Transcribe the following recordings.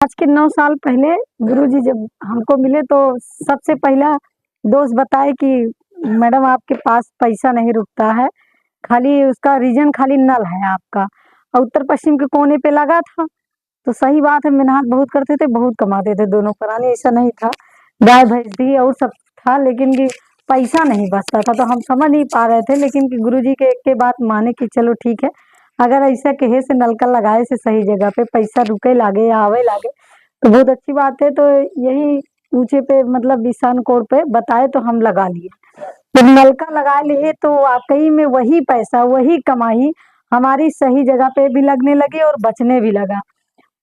आज के 9 साल पहले गुरुजी जब हमको मिले तो सबसे पहला दोस्त बताए कि मैडम आपके पास पैसा नहीं रुकता है, खाली उसका रीज़न खाली नल है आपका और उत्तर-पश्चिम के कोने पे लगा था। तो सही बात है, मेहनत बहुत करते थे, बहुत कमाते थे दोनों प्राणी, ऐसा नहीं था। गाय-भैंस थी और सब था लेकिन कि पैसा नहीं बचता था, तो हम समझ नहीं पा रहे थे लेकिन कि गुरुजी के एक के बात माने कि चलो ठीक है, अगर ऐसा कहे से नलका लगाए से सही जगह पे पैसा रुके लागे या आवे लागे, तो बहुत अच्छी बात है। तो यही ऊँचे पे मतलब ईशान कोण पे बताए तो हम लगा लिए। जब नलका लगा लिए तो वाक़ई में वही पैसा, वही कमाई हमारी सही जगह पे भी लगने लगी और बचने भी लगा।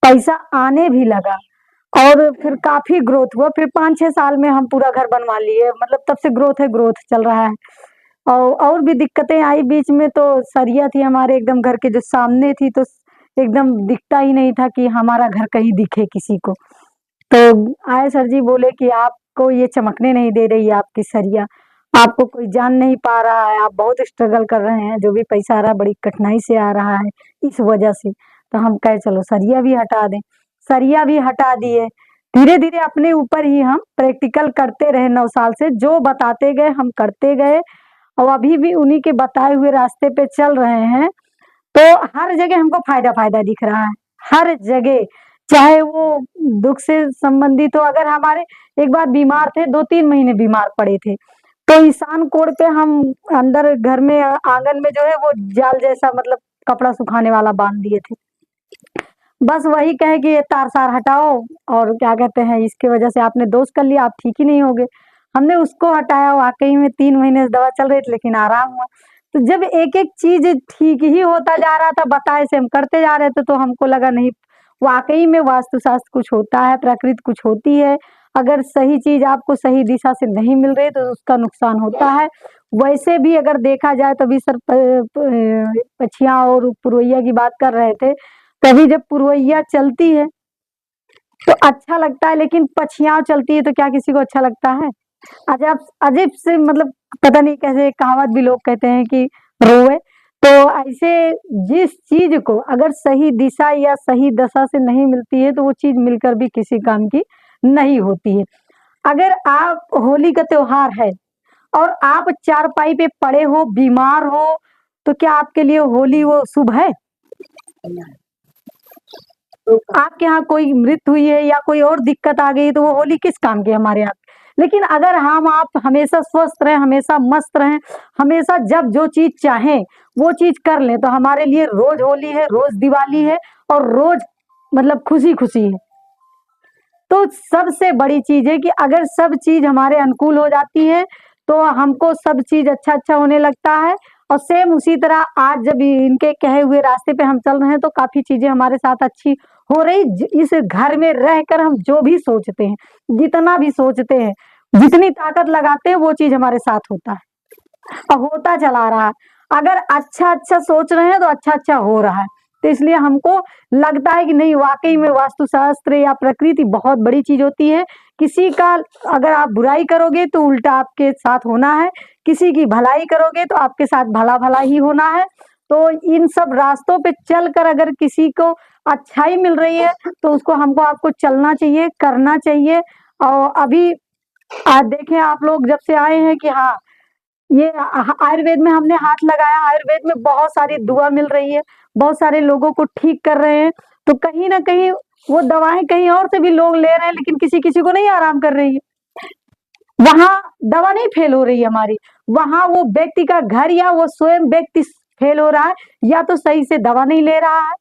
पैसा आने भी लगा और फिर काफ़ी ग्रोथ हुआ। फिर 5-6 साल में हम पूरा घर बनवा लिए, मतलब तब से ग्रोथ है, ग्रोथ चल रहा है। और भी दिक्कतें आई बीच में, तो सरिया थी हमारे एकदम घर के जो सामने थी, तो एकदम दिखता ही नहीं था कि हमारा घर कहीं दिखे किसी को। तो आए सर जी बोले कि आपको ये चमकने नहीं दे रही है आपकी सरिया, आपको कोई जान नहीं पा रहा है, आप बहुत स्ट्रगल कर रहे हैं, जो भी पैसा आ रहा है बड़ी कठिनाई से आ रहा है इस वजह से। तो हम कहे चलो सरिया भी हटा दें, सरिया भी हटा दिए। धीरे-धीरे अपने ऊपर ही हम प्रैक्टिकल करते रहे 9 साल से, जो बताते गए हम करते गए और अभी भी उन्हीं के बताए हुए रास्ते पे चल रहे हैं। तो हर जगह हमको फ़ायदा-फ़ायदा दिख रहा है, हर जगह। चाहे वो दुःख से संबंधित हो, अगर हमारे एक बार बीमार थे, 2-3 महीने बीमार पड़े थे, तो ईशान कोण पे हम अंदर घर में आँगन में जो है वो जाल जैसा मतलब कपड़ा सुखाने वाला बाँध दिए थे। बस वही कहे कि ये तार-सार हटाओ और क्या कहते हैं इसकी वजह से आपने दोष कर लिया, आप ठीक ही नहीं होगे। हमने उसको हटाया, वाक़ई में 3 महीने से दवा चल रही थी लेकिन आराम हुआ। तो जब एक-एक चीज़ ठीक ही होता जा रहा था, बताए से हम करते जा रहे थे, तो हमको लगा नहीं, वाक़ई में वास्तु-शास्त्र कुछ होता है, प्रकृति कुछ होती है। अगर सही चीज़ आपको सही दिशा से नहीं मिल रही, तो उसका नुकसान होता है। वैसे भी अगर देखा जाए तो अभी सर पछिया और पुरवैया की बात कर रहे थे, तभी जब पुरवैया चलती है, तो अच्छा लगता है, लेकिन पछिया चलती है तो क्या किसी को अच्छा लगता है? अजब अजीब से मतलब पता नहीं कैसे कहावत भी लोग कहते हैं कि रोवे। तो ऐसे जिस चीज़ को अगर सही दिशा या सही दशा से नहीं मिलती है, तो वो चीज़ मिलकर भी किसी काम की नहीं होती है। अगर आप होली का त्योहार है और आप चारपाई पे पड़े हो, बीमार हो, तो क्या आपके लिए होली वो शुभ है? आपके यहाँ कोई मृत्यु हुई है या कोई और दिक्कत आ गई है, तो वो होली किस काम की है हमारे यहाँ? लेकिन अगर हम आप हमेशा स्वस्थ रहें, हमेशा मस्त रहें, हमेशा जब जो चीज़ चाहें, वो चीज़ कर लें, तो हमारे लिए रोज़ होली है, रोज़ दिवाली है और रोज़ मतलब खुशी-खुशी है। तो सबसे बड़ी चीज़ है कि अगर सब चीज़ हमारे अनुकूल हो जाती है, तो हमको सब चीज़ अच्छा-अच्छा होने लगता है और सेम उसी तरह आज जब इनके कहे हुए रास्ते पे हम चल रहे हैं, तो काफ़ी चीज़ें हमारे साथ अच्छी हो रही। ज इस घर में रहकर हम जो भी सोचते हैं, जितना भी सोचते हैं, जितनी ताकत लगाते हैं, वो चीज़ हमारे साथ होता है और होता चला रहा है। अगर अच्छा-अच्छा सोच रहे हैं, तो अच्छा-अच्छा हो रहा है। तो इसलिए हमको लगता है कि नहीं, वाक़ई में वास्तुशास्त्र या प्रकृति बहुत बड़ी चीज़ होती है। किसी का अगर आप बुराई करोगे तो उल्टा आपके साथ होना है, किसी की भलाई करोगे तो आपके साथ भला-भला ही होना है। तो इन सब रास्तों पे चलकर अगर किसी को अच्छाई मिल रही है, तो उसको हमको आपको चलना चाहिए, करना चाहिए। और अभी देखें आप लोग जब से आए हैं कि हाँ, ये आयुर्वेद में हमने हाथ लगाया, आयुर्वेद में बहुत सारी दुआ मिल रही है, बहुत सारे लोगों को ठीक कर रहे हैं। तो कहीं न कहीं वो दवाएँ कहीं और से भी लोग ले रहे हैं, लेकिन किसी-किसी को नहीं आराम कर रही है। वहाँ दवा नहीं फ़ेल हो रही है हमारी, वहाँ वो व्यक्ति का घर या वो स्वयं व्यक्ति फ़ेल हो रहा है, या तो सही से दवा नहीं ले रहा है,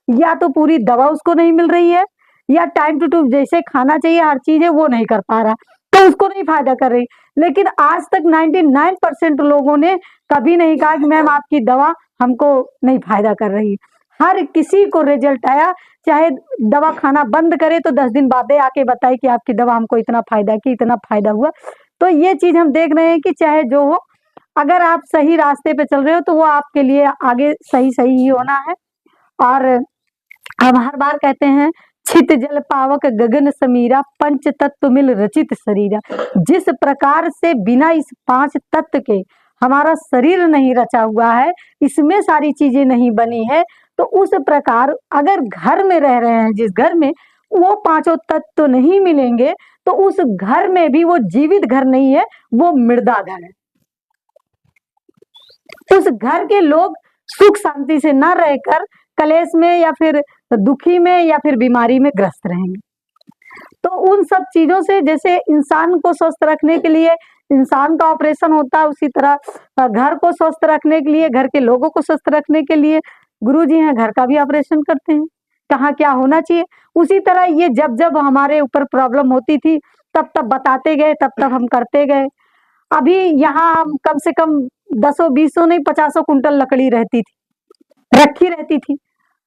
या तो पूरी दवा उसको नहीं मिल रही है, या टाइम टू टाइम जैसे खाना चाहिए हर चीज़ है वो नहीं कर पा रहा, तो उसको नहीं फ़ायदा कर रही। लेकिन आज तक 99% लोगों ने कभी नहीं कहा कि मैम आपकी दवा हमको नहीं फ़ायदा कर रही। हर किसी को रिज़ल्ट आया, चाहे दवा खाना बंद करे तो 10 दिन बाद आके बताए कि आपकी दवा हमको इतना फ़ायदा की, इतना फ़ायदा हुआ। तो ये चीज़ हम देख रहे हैं कि चाहे जो हो, अगर आप सही रास्ते पे चल रहे हो तो वो आपके लिए आगे सही-सही ही होना है। और हम हर बार कहते हैं, छित जल पावक गगन समीरा, पंच तत्व मिल रचित शरीरा। जिस प्रकार से बिना इस 5 तत्व के हमारा शरीर नहीं रचा हुआ है, इसमें सारी चीज़ें नहीं बनी है, तो उस प्रकार अगर घर में रह रहे हैं जिस घर में, वो पांचों तत्व तो नहीं मिलेंगे तो उस घर में भी वो जीवित घर नहीं है, वो मृदा घर है। उस घर के लोग सुख शांति से न रहकर कलेश में या फिर दुखी में या फिर बीमारी में ग्रस्त रहेंगे। तो उन सब चीजों से जैसे इंसान को स्वस्थ रखने के लिए इंसान का ऑपरेशन होता है, उसी तरह घर को स्वस्थ रखने के लिए, घर के लोगों को स्वस्थ रखने के लिए गुरुजी हैं घर का भी ऑपरेशन करते हैं, कहाँ क्या होना चाहिए। उसी तरह ये जब जब हमारे ऊपर प्रॉब्लम होती थी तब तब बताते गए, तब तब हम करते गए। अभी यहाँ हम कम से कम 10-20 नहीं 50 कुंटल लकड़ी रखी रहती थी।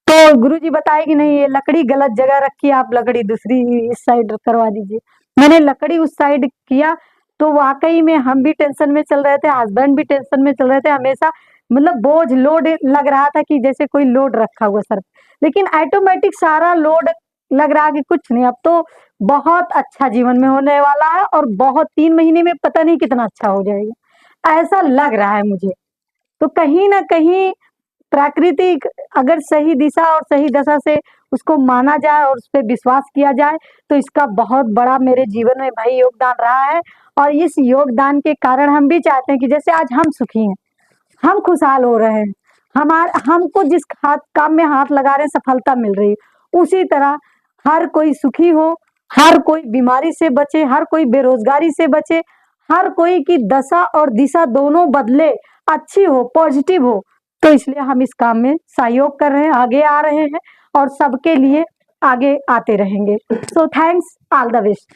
तो गुरुजी बताए कि नहीं ये लकड़ी गलत जगह रखी, आप लकड़ी दूसरी इस साइड करवा दीजिए। मैंने लकड़ी उस साइड किया तो वाकई में हम भी टेंशन में चल रहे थे, हस्बैंड भी टेंशन में चल रहे थे, हमेशा मतलब बोझ लोड लग रहा था कि जैसे कोई लोड रखा हुआ सर पे। लेकिन ऑटोमेटिक सारा लोड लग रहा कि कुछ नहीं, अब तो बहुत अच्छा जीवन में होने वाला है और बहुत 3 महीने में पता नहीं कितना अच्छा हो जाएगा, ऐसा लग रहा है मुझे। तो कहीं न कहीं प्राकृतिक अगर सही दिशा और सही दशा से उसको माना जाए और उस पे विश्वास किया जाए, तो इसका बहुत बड़ा मेरे जीवन में भाई योगदान रहा है। और इस योगदान के कारण हम भी चाहते हैं कि जैसे आज हम सुखी हैं, हम खुशहाल हो रहे हैं, हमको जिस काम में हाथ लगा रहे हैं सफलता मिल रही है, उसी तरह हर कोई सुखी हो, हर कोई बीमारी से बचे, हर कोई बेरोजगारी से बचे, हर कोई की दशा और दिशा दोनों बदले, अच्छी हो, पॉजिटिव हो। तो इसलिए हम इस काम में सहयोग कर रहे हैं, आगे आ रहे हैं और सबके लिए आगे आते रहेंगे। So thanks, all the best.